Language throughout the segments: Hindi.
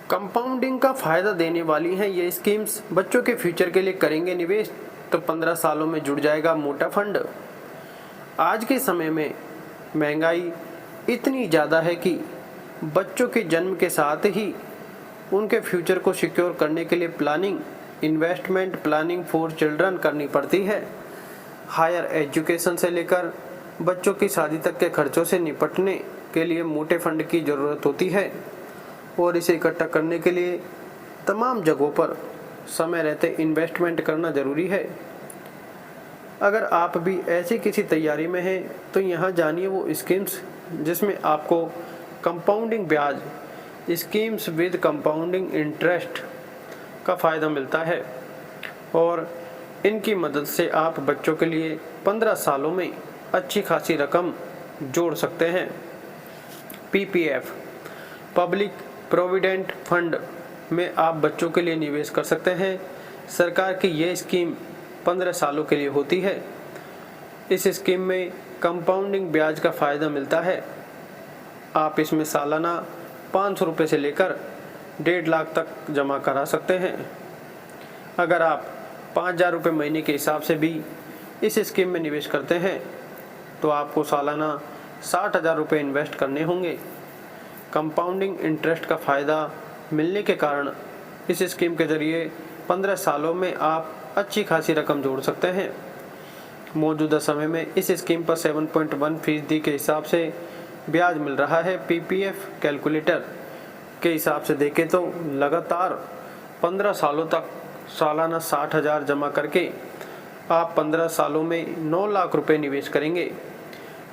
कंपाउंडिंग का फ़ायदा देने वाली हैं ये स्कीम्स। बच्चों के फ्यूचर के लिए करेंगे निवेश तो 15 सालों में जुड़ जाएगा मोटा फंड। आज के समय में महंगाई इतनी ज़्यादा है कि बच्चों के जन्म के साथ ही उनके फ्यूचर को सिक्योर करने के लिए planning, investment planning for children करनी पड़ती है। हायर एजुकेशन से लेकर बच्चों की शादी तक के खर्चों से निपटने के लिए मोटे फंड की ज़रूरत होती है और इसे इकट्ठा करने के लिए तमाम जगहों पर समय रहते इन्वेस्टमेंट करना ज़रूरी है। अगर आप भी ऐसी किसी तैयारी में हैं तो यहाँ जानिए वो स्कीम्स जिसमें आपको कंपाउंडिंग ब्याज, स्कीम्स विद कंपाउंडिंग इंटरेस्ट का फ़ायदा मिलता है और इनकी मदद से आप बच्चों के लिए 15 सालों में अच्छी खासी रकम जोड़ सकते हैं। पीपीएफ, पब्लिक प्रोविडेंट फंड में आप बच्चों के लिए निवेश कर सकते हैं। सरकार की ये स्कीम 15 सालों के लिए होती है। इस स्कीम में कंपाउंडिंग ब्याज का फ़ायदा मिलता है। आप इसमें सालाना 500 रुपये से लेकर 1.5 लाख तक जमा करा सकते हैं। अगर आप 5,000 रुपये महीने के हिसाब से भी इस स्कीम में निवेश करते हैं तो आपको सालाना 60,000 रुपये इन्वेस्ट करने होंगे। कंपाउंडिंग इंटरेस्ट का फ़ायदा मिलने के कारण इस स्कीम के ज़रिए 15 सालों में आप अच्छी खासी रकम जोड़ सकते हैं। मौजूदा समय में इस स्कीम पर 7.1% के हिसाब से ब्याज मिल रहा है। पीपीएफ कैलकुलेटर के हिसाब से देखें तो लगातार 15 सालों तक सालाना 60,000 जमा करके आप 15 सालों में 9 लाख रुपए निवेश करेंगे।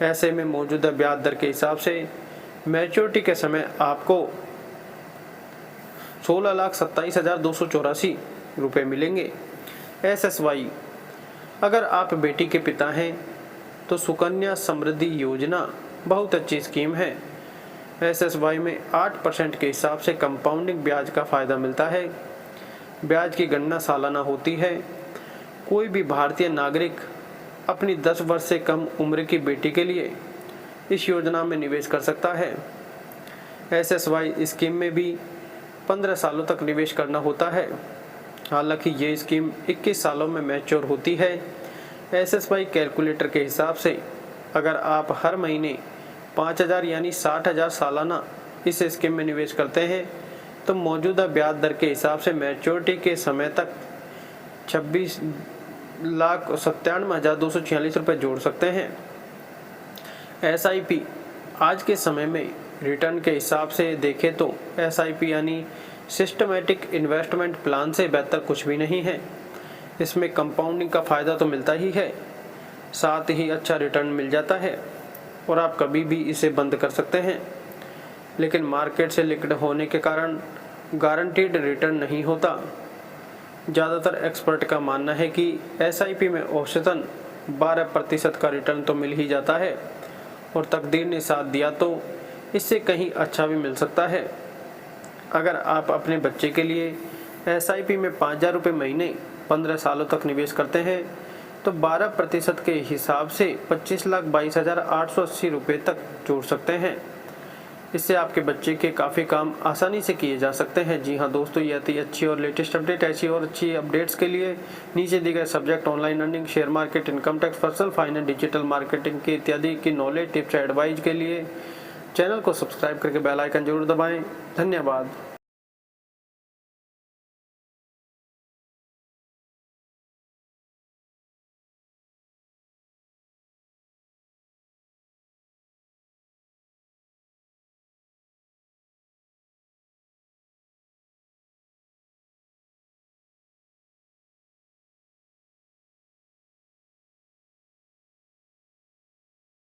ऐसे में मौजूदा ब्याज दर के हिसाब से मैच्योरिटी के समय आपको 16,27,284 रुपये मिलेंगे। एसएसवाई, अगर आप बेटी के पिता हैं तो सुकन्या समृद्धि योजना बहुत अच्छी स्कीम है। एसएसवाई में 8% के हिसाब से कंपाउंडिंग ब्याज का फ़ायदा मिलता है। ब्याज की गणना सालाना होती है। कोई भी भारतीय नागरिक अपनी 10 वर्ष से कम उम्र की बेटी के लिए इस योजना में निवेश कर सकता है। एसएसवाई स्कीम में भी 15 सालों तक निवेश करना होता है। हालांकि ये स्कीम 21 सालों में मैच्योर होती है। एसएसवाई कैलकुलेटर के हिसाब से अगर आप हर महीने 5,000 यानी 60,000 सालाना इस स्कीम में निवेश करते हैं तो मौजूदा ब्याज दर के हिसाब से मैच्योरिटी के समय तक 26,97,246 रुपये जोड़ सकते हैं। एसआईपी, आज के समय में रिटर्न के हिसाब से देखें तो एसआईपी यानी सिस्टमेटिक इन्वेस्टमेंट प्लान से बेहतर कुछ भी नहीं है। इसमें कंपाउंडिंग का फ़ायदा तो मिलता ही है, साथ ही अच्छा रिटर्न मिल जाता है और आप कभी भी इसे बंद कर सकते हैं। लेकिन मार्केट से लिक्विड होने के कारण गारंटीड रिटर्न नहीं होता। ज़्यादातर एक्सपर्ट का मानना है कि एसआईपी में औसतन 12% का रिटर्न तो मिल ही जाता है और तकदीर ने साथ दिया तो इससे कहीं अच्छा भी मिल सकता है। अगर आप अपने बच्चे के लिए एसआईपी में 5,000 रुपये महीने 15 सालों तक निवेश करते हैं तो 12% के हिसाब से 25,22,880 रुपये तक जोड़ सकते हैं। इससे आपके बच्चे के काफ़ी काम आसानी से किए जा सकते हैं। जी हाँ दोस्तों, ये थी अच्छी और लेटेस्ट अपडेट। ऐसी और अच्छी अपडेट्स के लिए नीचे दिए गए subject online earning, share market, income tax, personal finance, digital marketing के इत्यादि की नॉलेज, टिप्स, एडवाइस के लिए चैनल को सब्सक्राइब करके बेल आइकन जरूर दबाएं। धन्यवाद।